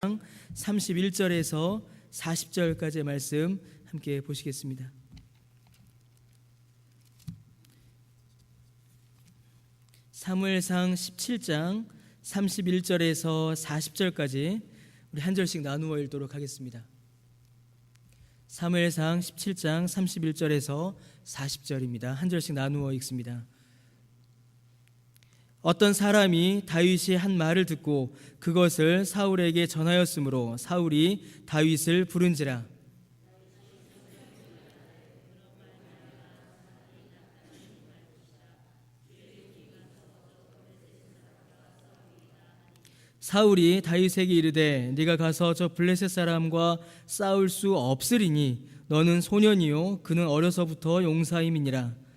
31절에서 40절까지의 말씀 함께 보시겠습니다. 사무엘상 17장 31절에서 40절까지 우리 한 절씩 나누어 읽도록 하겠습니다. 사무엘상 17장 31절에서 40절입니다. 한 절씩 나누어 읽습니다. 어떤 사람이 다윗이 한 말을 듣고 그것을 사울에게 전하였으므로 사울이 다윗을 부른지라. 사울이 다윗에게 이르되 네가 가서 저 블레셋 사람과 싸울 수 없으리니 너는 소년이요 그는 어려서부터 용사임이니라.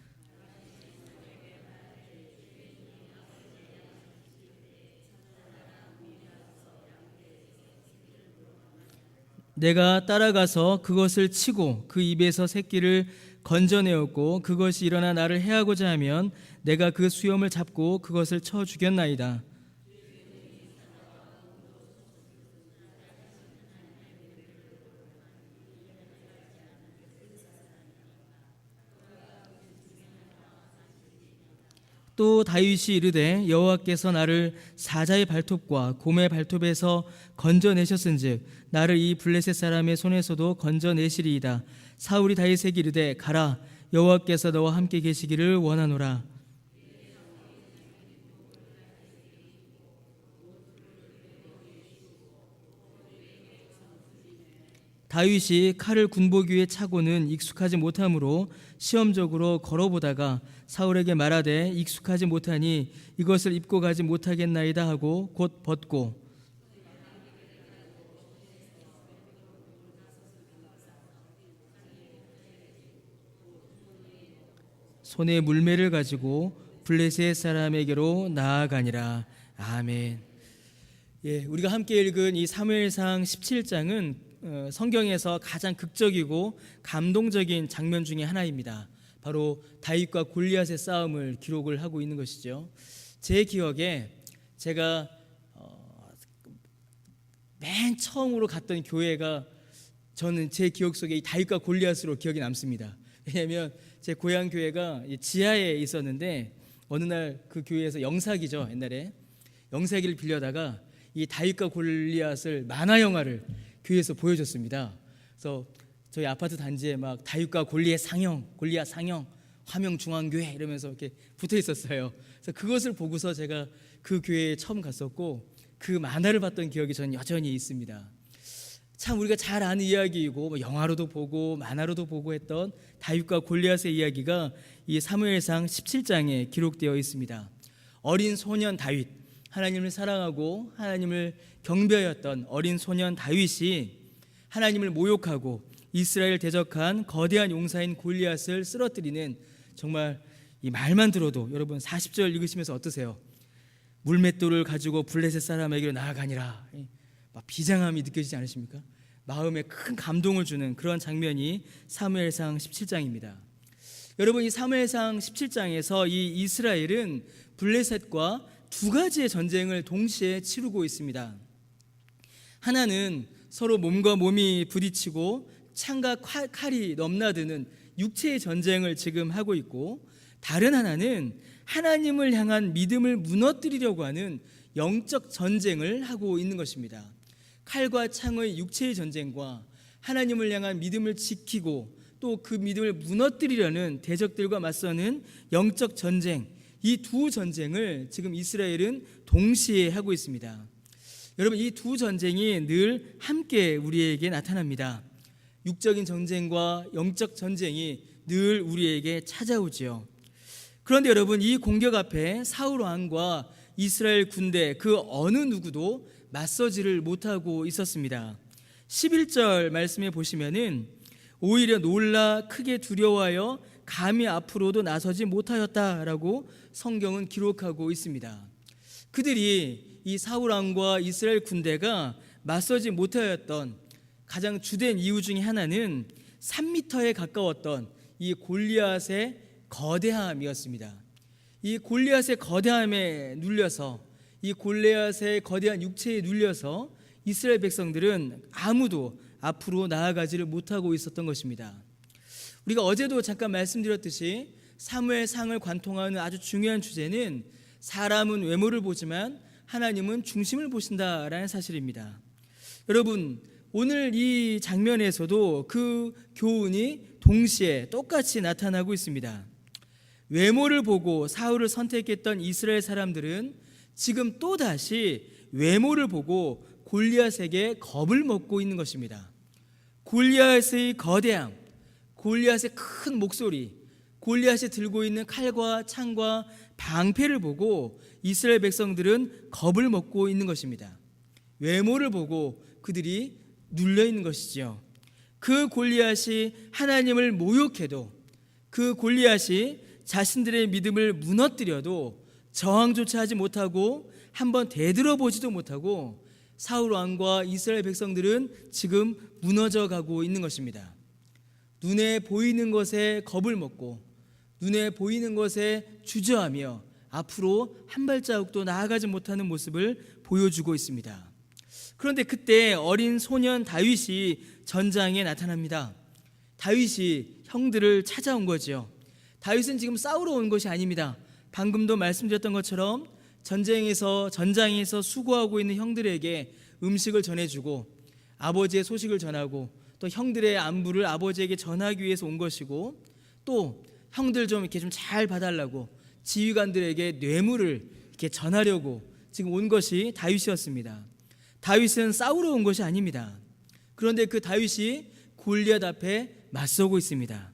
내가 따라가서 그것을 치고 그 입에서 새끼를 건져내었고 그것이 일어나 나를 해하고자 하면 내가 그 수염을 잡고 그것을 쳐 죽였나이다. 또 다윗이 이르되 여호와께서 나를 사자의 발톱과 곰의 발톱에서 건져내셨은즉 나를 이 블레셋 사람의 손에서도 건져내시리이다. 사울이 다윗에게 이르되 가라 여호와께서 너와 함께 계시기를 원하노라. 다윗이 칼을 군복 위에 차고는 익숙하지 못하므로 시험적으로 걸어보다가 사울에게 말하되 익숙하지 못하니 이것을 입고 가지 못하겠나이다 하고 곧 벗고 손에 물매를 가지고 블레셋 사람에게로 나아가니라. 아멘. 우리가 함께 읽은 이 사무엘상 17장은 성경에서 가장 극적이고 감동적인 장면 중에 하나입니다. 바로 다윗과 골리앗의 싸움을 기록을 하고 있는 것이죠. 제 기억에 제가 맨 처음으로 갔던 교회가 저는 제 기억 속에 이 다윗과 골리앗으로 기억이 남습니다. 왜냐하면 제 고향 교회가 지하에 있었는데 어느 날 그 교회에서 영사기죠. 옛날에 영사기를 빌려다가 이 다윗과 골리앗을 만화 영화를 교회에서 보여줬습니다. 그래서 저희 아파트 단지에 막 다윗과 골리앗 상영 화명 중앙교회 이러면서 이렇게 붙어 있었어요. 그래서 그것을 보고서 제가 그 교회에 처음 갔었고 그 만화를 봤던 기억이 저는 여전히 있습니다. 참 우리가 잘 아는 이야기이고 영화로도 보고 만화로도 보고 했던 다윗과 골리앗의 이야기가 이 사무엘상 17장에 기록되어 있습니다. 어린 소년 다윗, 하나님을 사랑하고 하나님을 경배하였던 어린 소년 다윗이 하나님을 모욕하고 이스라엘 대적한 거대한 용사인 골리앗을 쓰러뜨리는, 정말 이 말만 들어도 여러분 40절 읽으시면서 어떠세요? 물맷돌을 가지고 블레셋 사람에게로 나아가니라. 막 비장함이 느껴지지 않으십니까? 마음에 큰 감동을 주는 그런 장면이 사무엘상 17장입니다. 여러분, 이 사무엘상 17장에서 이 이스라엘은 블레셋과 두 가지의 전쟁을 동시에 치르고 있습니다. 하나는 서로 몸과 몸이 부딪히고 창과 칼이 넘나드는 육체의 전쟁을 지금 하고 있고, 다른 하나는 하나님을 향한 믿음을 무너뜨리려고 하는 영적 전쟁을 하고 있는 것입니다. 칼과 창의 육체의 전쟁과 하나님을 향한 믿음을 지키고 또 그 믿음을 무너뜨리려는 대적들과 맞서는 영적 전쟁, 이 두 전쟁을 지금 이스라엘은 동시에 하고 있습니다. 여러분, 이 두 전쟁이 늘 함께 우리에게 나타납니다. 육적인 전쟁과 영적 전쟁이 늘 우리에게 찾아오지요. 그런데 여러분, 이 공격 앞에 사울 왕과 이스라엘 군대 그 어느 누구도 맞서지를 못하고 있었습니다. 11절 말씀에 보시면은 오히려 놀라 크게 두려워하여 감히 앞으로도 나서지 못하였다라고 성경은 기록하고 있습니다. 그들이 이 사울 왕과 이스라엘 군대가 맞서지 못하였던 가장 주된 이유 중에 하나는 3m에 가까웠던 이 골리앗의 거대함이었습니다. 이 골리앗의 거대함에 눌려서, 이 골리앗의 거대한 육체에 눌려서 이스라엘 백성들은 아무도 앞으로 나아가지를 못하고 있었던 것입니다. 우리가 어제도 잠깐 말씀드렸듯이 사무엘상을 관통하는 아주 중요한 주제는 사람은 외모를 보지만 하나님은 중심을 보신다라는 사실입니다. 여러분, 오늘 이 장면에서도 그 교훈이 동시에 똑같이 나타나고 있습니다. 외모를 보고 사울을 선택했던 이스라엘 사람들은 지금 또다시 외모를 보고 골리앗에게 겁을 먹고 있는 것입니다. 골리앗의 거대함, 골리앗의 큰 목소리, 골리앗이 들고 있는 칼과 창과 방패를 보고 이스라엘 백성들은 겁을 먹고 있는 것입니다. 외모를 보고 그들이 눌려 있는 것이죠. 그 골리앗이 하나님을 모욕해도, 그 골리앗이 자신들의 믿음을 무너뜨려도 저항조차 하지 못하고 한번 되들어보지도 못하고 사울 왕과 이스라엘 백성들은 지금 무너져 가고 있는 것입니다. 눈에 보이는 것에 겁을 먹고 눈에 보이는 것에 주저하며 앞으로 한 발자국도 나아가지 못하는 모습을 보여주고 있습니다. 그런데 그때 어린 소년 다윗이 전장에 나타납니다. 다윗이 형들을 찾아온 거죠. 다윗은 지금 싸우러 온 것이 아닙니다. 방금도 말씀드렸던 것처럼 전장에서 수고하고 있는 형들에게 음식을 전해주고 아버지의 소식을 전하고 또 형들의 안부를 아버지에게 전하기 위해서 온 것이고, 또 형들 좀 이렇게 좀 잘 봐달라고 지휘관들에게 뇌물을 이렇게 전하려고 지금 온 것이 다윗이었습니다. 다윗은 싸우러 온 것이 아닙니다. 그런데 그 다윗이 골리앗 앞에 맞서고 있습니다.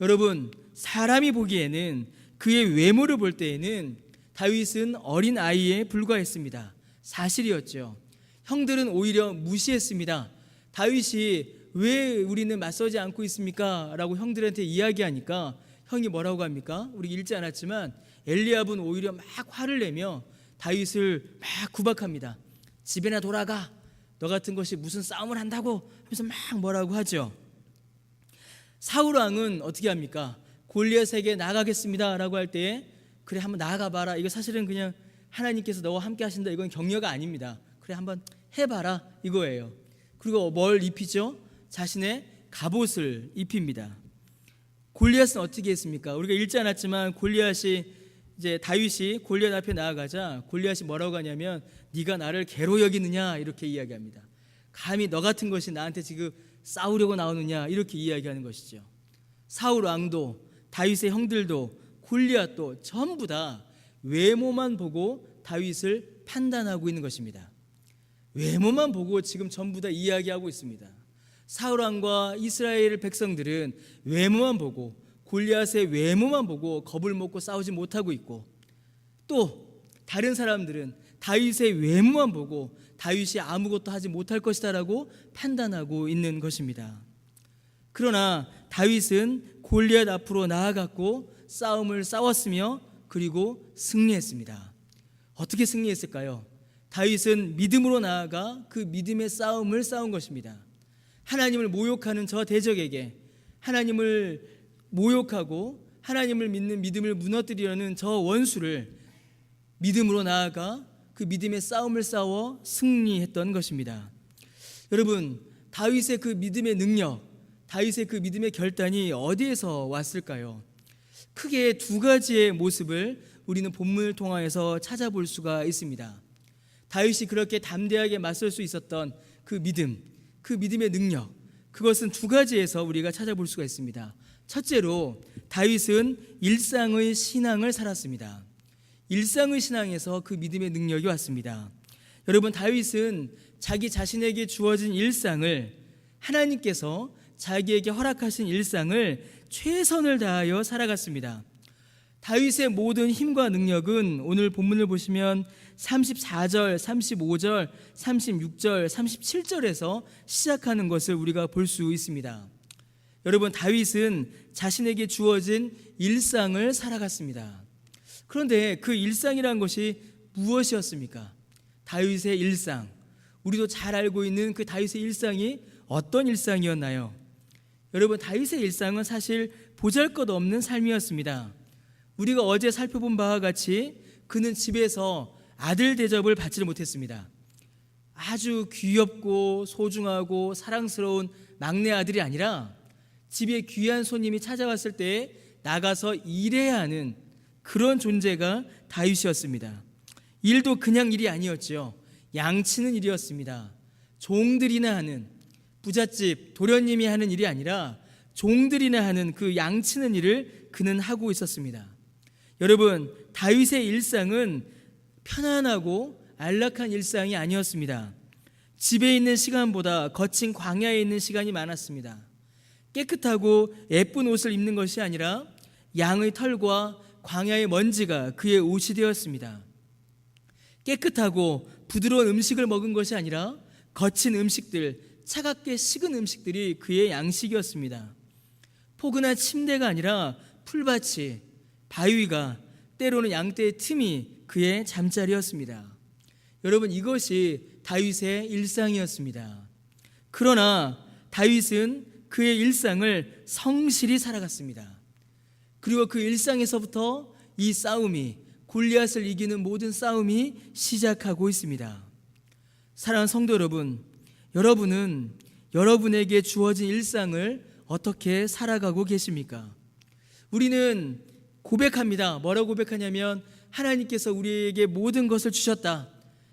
여러분, 사람이 보기에는 그의 외모를 볼 때에는 다윗은 어린 아이에 불과했습니다. 사실이었죠. 형들은 오히려 무시했습니다. 다윗이 왜 우리는 맞서지 않고 있습니까? 라고 형들한테 이야기하니까 형이 뭐라고 합니까? 우리 읽지 않았지만 엘리압은 오히려 막 화를 내며 다윗을 막 구박합니다. 집에나 돌아가. 너 같은 것이 무슨 싸움을 한다고 하면서 막 뭐라고 하죠. 사울 왕은 어떻게 합니까? 골리앗에게 나가겠습니다 라고 할 때에 그래 한번 나아가 봐라. 이거 사실은 그냥 하나님께서 너와 함께 하신다, 이건 격려가 아닙니다. 그래 한번 해봐라 이거예요. 그리고 뭘 입히죠? 자신의 갑옷을 입힙니다. 골리앗은 어떻게 했습니까? 우리가 읽지 않았지만 다윗이 골리앗 앞에 나아가자 골리앗이 뭐라고 하냐면 네가 나를 개로 여기느냐 이렇게 이야기합니다. 감히 너 같은 것이 나한테 지금 싸우려고 나오느냐 이렇게 이야기하는 것이죠. 사울 왕도 다윗의 형들도 골리앗도 전부 다 외모만 보고 다윗을 판단하고 있는 것입니다. 외모만 보고 지금 전부 다 이야기하고 있습니다. 사울 왕과 이스라엘 백성들은 외모만 보고 골리앗의 외모만 보고 겁을 먹고 싸우지 못하고 있고, 또 다른 사람들은 다윗의 외모만 보고 다윗이 아무것도 하지 못할 것이다라고 판단하고 있는 것입니다. 그러나 다윗은 골리앗 앞으로 나아갔고 싸움을 싸웠으며 그리고 승리했습니다. 어떻게 승리했을까요? 다윗은 믿음으로 나아가 그 믿음의 싸움을 싸운 것입니다. 하나님을 모욕하는 저 대적에게, 하나님을 모욕하고 하나님을 믿는 믿음을 무너뜨리려는 저 원수를 믿음으로 나아가 그 믿음의 싸움을 싸워 승리했던 것입니다. 여러분, 다윗의 그 믿음의 능력, 다윗의 그 믿음의 결단이 어디에서 왔을까요? 크게 두 가지의 모습을 우리는 본문을 통하여서 찾아볼 수가 있습니다. 다윗이 그렇게 담대하게 맞설 수 있었던 그 믿음, 그 믿음의 능력, 그것은 두 가지에서 우리가 찾아볼 수가 있습니다. 첫째로 다윗은 일상의 신앙을 살았습니다. 일상의 신앙에서 그 믿음의 능력이 왔습니다. 여러분, 다윗은 자기 자신에게 주어진 일상을, 하나님께서 자기에게 허락하신 일상을 최선을 다하여 살아갔습니다. 다윗의 모든 힘과 능력은 오늘 본문을 보시면 34절, 35절, 36절, 37절에서 시작하는 것을 우리가 볼 수 있습니다. 여러분, 다윗은 자신에게 주어진 일상을 살아갔습니다. 그런데 그 일상이란 것이 무엇이었습니까? 다윗의 일상, 우리도 잘 알고 있는 그 다윗의 일상이 어떤 일상이었나요? 여러분, 다윗의 일상은 사실 보잘것없는 삶이었습니다. 우리가 어제 살펴본 바와 같이 그는 집에서 아들 대접을 받지를 못했습니다. 아주 귀엽고 소중하고 사랑스러운 막내 아들이 아니라 집에 귀한 손님이 찾아왔을 때 나가서 일해야 하는 그런 존재가 다윗이었습니다. 일도 그냥 일이 아니었죠. 양치는 일이었습니다. 종들이나 하는, 부잣집 도련님이 하는 일이 아니라 종들이나 하는 그 양치는 일을 그는 하고 있었습니다. 여러분, 다윗의 일상은 편안하고 안락한 일상이 아니었습니다. 집에 있는 시간보다 거친 광야에 있는 시간이 많았습니다. 깨끗하고 예쁜 옷을 입는 것이 아니라 양의 털과 광야의 먼지가 그의 옷이 되었습니다. 깨끗하고 부드러운 음식을 먹은 것이 아니라 거친 음식들, 차갑게 식은 음식들이 그의 양식이었습니다. 포근한 침대가 아니라 풀밭이, 바위가, 때로는 양떼의 틈이 그의 잠자리였습니다. 여러분, 이것이 다윗의 일상이었습니다. 그러나 다윗은 그의 일상을 성실히 살아갔습니다. 그리고 그 일상에서부터 이 싸움이, 골리앗을 이기는 모든 싸움이 시작하고 있습니다. 사랑하는 성도 여러분, 여러분은 여러분에게 주어진 일상을 어떻게 살아가고 계십니까? 우리는 고백합니다. 뭐라고 고백하냐면, 하나님께서 우리에게 모든 것을 주셨다.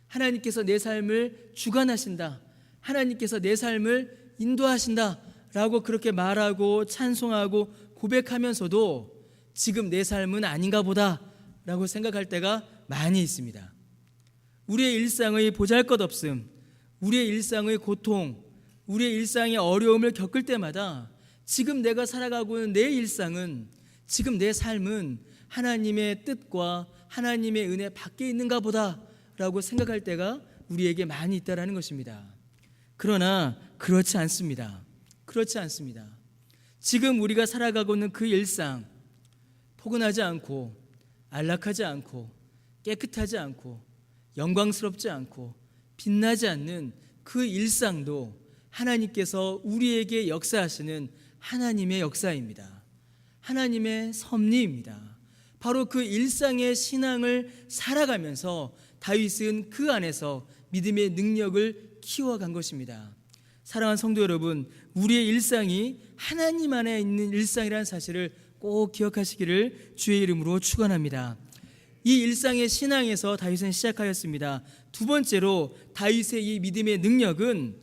하나님께서 내 삶을 주관하신다. 하나님께서 내 삶을 인도하신다 라고 그렇게 말하고 찬송하고 고백하면서도 지금 내 삶은 아닌가 보다 라고 생각할 때가 많이 있습니다. 우리의 일상의 보잘것없음, 우리의 일상의 고통, 우리의 일상의 어려움을 겪을 때마다 지금 내가 살아가고 있는 내 일상은, 지금 내 삶은 하나님의 뜻과 하나님의 은혜 밖에 있는가 보다 라고 생각할 때가 우리에게 많이 있다는 것입니다. 그러나 그렇지 않습니다. 그렇지 않습니다. 지금 우리가 살아가고 있는 그 일상, 포근하지 않고 안락하지 않고 깨끗하지 않고 영광스럽지 않고 빛나지 않는 그 일상도 하나님께서 우리에게 역사하시는 하나님의 역사입니다. 하나님의 섭리입니다. 바로 그 일상의 신앙을 살아가면서 다윗은 그 안에서 믿음의 능력을 키워간 것입니다. 사랑하는 성도 여러분, 우리의 일상이 하나님 안에 있는 일상이라는 사실을 꼭 기억하시기를 주의 이름으로 축원합니다. 이 일상의 신앙에서 다윗은 시작하였습니다. 두 번째로 다윗의 이 믿음의 능력은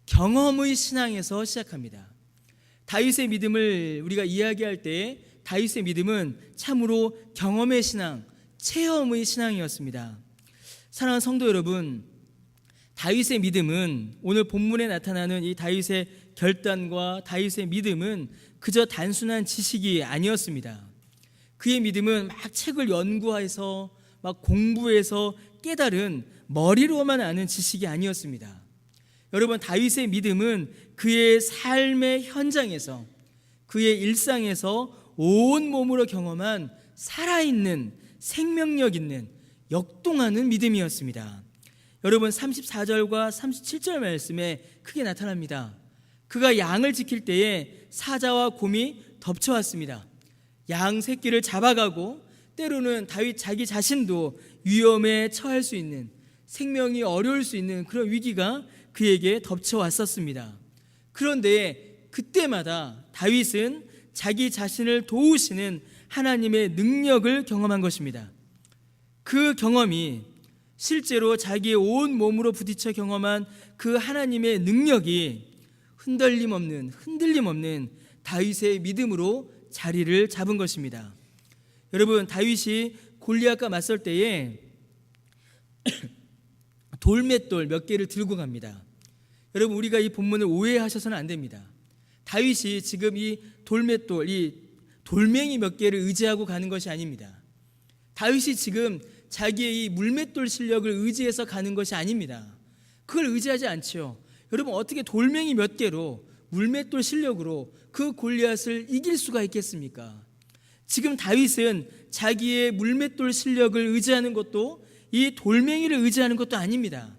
경험의 신앙에서 시작합니다. 다윗의 믿음을 우리가 이야기할 때 다윗의 믿음은 참으로 경험의 신앙, 체험의 신앙이었습니다. 사랑하는 성도 여러분, 다윗의 믿음은, 오늘 본문에 나타나는 이 다윗의 결단과 다윗의 믿음은 그저 단순한 지식이 아니었습니다. 그의 믿음은 막 책을 연구해서 막 공부해서 깨달은 머리로만 아는 지식이 아니었습니다. 여러분, 다윗의 믿음은 그의 삶의 현장에서, 그의 일상에서 온 몸으로 경험한 살아있는 생명력 있는 역동하는 믿음이었습니다. 여러분, 34절과 37절 말씀에 크게 나타납니다. 그가 양을 지킬 때에 사자와 곰이 덮쳐왔습니다. 양 새끼를 잡아가고 때로는 다윗 자기 자신도 위험에 처할 수 있는, 생명이 어려울 수 있는 그런 위기가 그에게 덮쳐왔었습니다. 그런데 그때마다 다윗은 자기 자신을 도우시는 하나님의 능력을 경험한 것입니다. 그 경험이 실제로 자기의 온 몸으로 부딪혀 경험한 그 하나님의 능력이 흔들림 없는 다윗의 믿음으로 자리를 잡은 것입니다. 여러분, 다윗이 골리앗과 맞설 때에 돌맷돌 몇 개를 들고 갑니다. 여러분, 우리가 이 본문을 오해하셔서는 안 됩니다. 다윗이 지금 이 돌맷돌, 이 돌멩이 몇 개를 의지하고 가는 것이 아닙니다. 다윗이 지금 자기의 이 물맷돌 실력을 의지해서 가는 것이 아닙니다. 그걸 의지하지 않지요. 여러분, 어떻게 돌멩이 몇 개로, 물맷돌 실력으로 그 골리앗을 이길 수가 있겠습니까? 지금 다윗은 자기의 물맷돌 실력을 의지하는 것도 이 돌멩이를 의지하는 것도 아닙니다.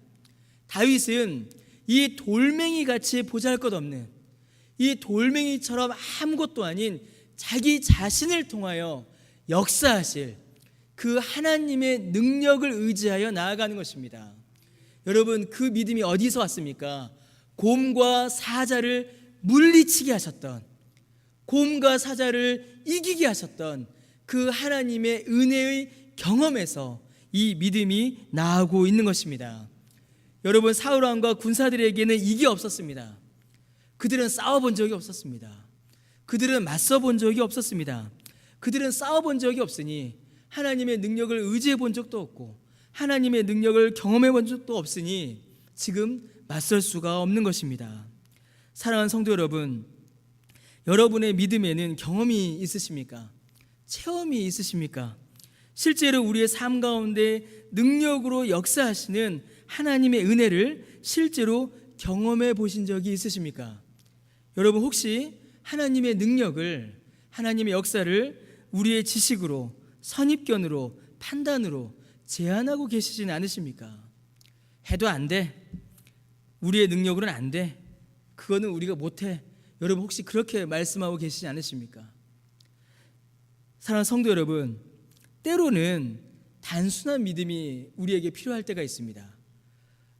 다윗은 이 돌멩이 같이 보잘것없는, 이 돌멩이처럼 아무것도 아닌 자기 자신을 통하여 역사하실 그 하나님의 능력을 의지하여 나아가는 것입니다. 여러분, 그 믿음이 어디서 왔습니까? 곰과 사자를 물리치게 하셨던, 곰과 사자를 이기게 하셨던 그 하나님의 은혜의 경험에서 이 믿음이 나오고 있는 것입니다. 여러분, 사울왕과 군사들에게는 이게 없었습니다. 그들은 싸워본 적이 없었습니다. 그들은 맞서본 적이 없었습니다. 그들은 싸워본 적이 없으니 하나님의 능력을 의지해 본 적도 없고 하나님의 능력을 경험해 본 적도 없으니 지금 맞설 수가 없는 것입니다. 사랑하는 성도 여러분, 여러분의 믿음에는 경험이 있으십니까? 체험이 있으십니까? 실제로 우리의 삶 가운데 능력으로 역사하시는 하나님의 은혜를 실제로 경험해 보신 적이 있으십니까? 여러분, 혹시 하나님의 능력을, 하나님의 역사를 우리의 지식으로, 선입견으로, 판단으로 제한하고 계시진 않으십니까? 해도 안 돼, 우리의 능력으로는 안 돼, 그거는 우리가 못해, 여러분 혹시 그렇게 말씀하고 계시지 않으십니까? 사랑하는 성도 여러분, 때로는 단순한 믿음이 우리에게 필요할 때가 있습니다.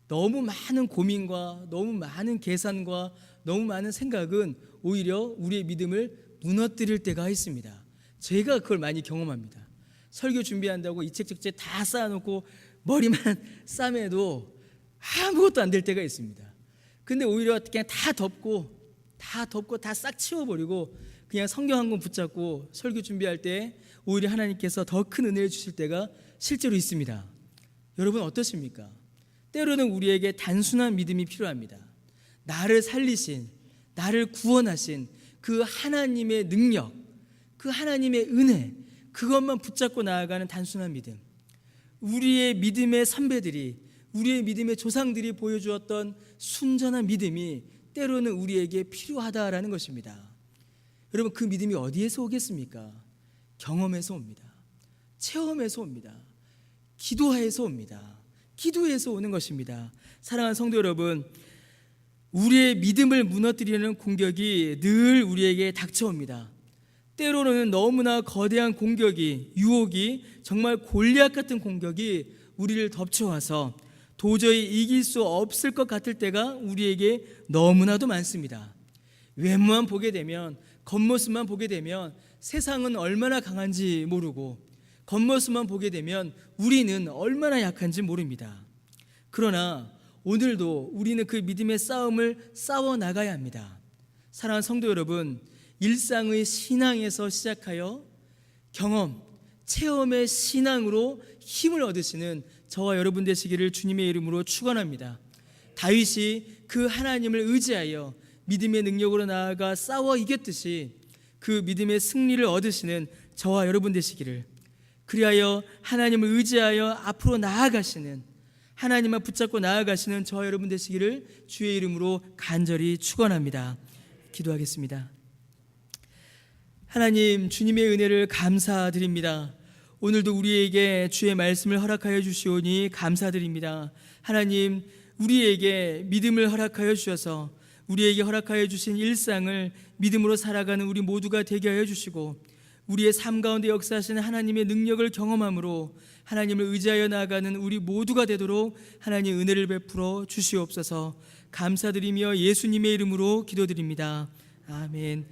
너무 많은 고민과 너무 많은 계산과 너무 많은 생각은 오히려 우리의 믿음을 무너뜨릴 때가 있습니다. 제가 그걸 많이 경험합니다. 설교 준비한다고 이 책 저책 다 쌓아놓고 머리만 싸매도 아무것도 안 될 때가 있습니다. 근데 오히려 그냥 다 덮고 다 싹 치워버리고 그냥 성경 한 권 붙잡고 설교 준비할 때 오히려 하나님께서 더 큰 은혜를 주실 때가 실제로 있습니다. 여러분 어떠십니까? 때로는 우리에게 단순한 믿음이 필요합니다. 나를 살리신, 나를 구원하신 그 하나님의 능력, 그 하나님의 은혜, 그것만 붙잡고 나아가는 단순한 믿음. 우리의 믿음의 선배들이, 우리의 믿음의 조상들이 보여주었던 순전한 믿음이 때로는 우리에게 필요하다라는 것입니다. 여러분, 그 믿음이 어디에서 오겠습니까? 경험에서 옵니다. 체험에서 옵니다. 기도에서 옵니다. 기도에서 오는 것입니다. 사랑하는 성도 여러분, 우리의 믿음을 무너뜨리는 공격이 늘 우리에게 닥쳐옵니다. 때로는 너무나 거대한 공격이, 유혹이, 정말 골리앗 같은 공격이 우리를 덮쳐와서 도저히 이길 수 없을 것 같을 때가 우리에게 너무나도 많습니다. 외모만 보게 되면, 겉모습만 보게 되면 세상은 얼마나 강한지 모르고, 겉모습만 보게 되면 우리는 얼마나 약한지 모릅니다. 그러나 오늘도 우리는 그 믿음의 싸움을 싸워 나가야 합니다. 사랑하는 성도 여러분, 일상의 신앙에서 시작하여 경험, 체험의 신앙으로 힘을 얻으시는 저와 여러분 되시기를 주님의 이름으로 축원합니다. 다윗이 그 하나님을 의지하여 믿음의 능력으로 나아가 싸워 이겼듯이 그 믿음의 승리를 얻으시는 저와 여러분 되시기를, 그리하여 하나님을 의지하여 앞으로 나아가시는, 하나님만 붙잡고 나아가시는 저와 여러분 되시기를 주의 이름으로 간절히 축원합니다. 기도하겠습니다. 하나님, 주님의 은혜를 감사드립니다. 오늘도 우리에게 주의 말씀을 허락하여 주시오니 감사드립니다. 하나님, 우리에게 믿음을 허락하여 주셔서 우리에게 허락하여 주신 일상을 믿음으로 살아가는 우리 모두가 되게 하여 주시고, 우리의 삶 가운데 역사하시는 하나님의 능력을 경험함으로 하나님을 의지하여 나아가는 우리 모두가 되도록 하나님 은혜를 베풀어 주시옵소서. 감사드리며 예수님의 이름으로 기도드립니다. 아멘.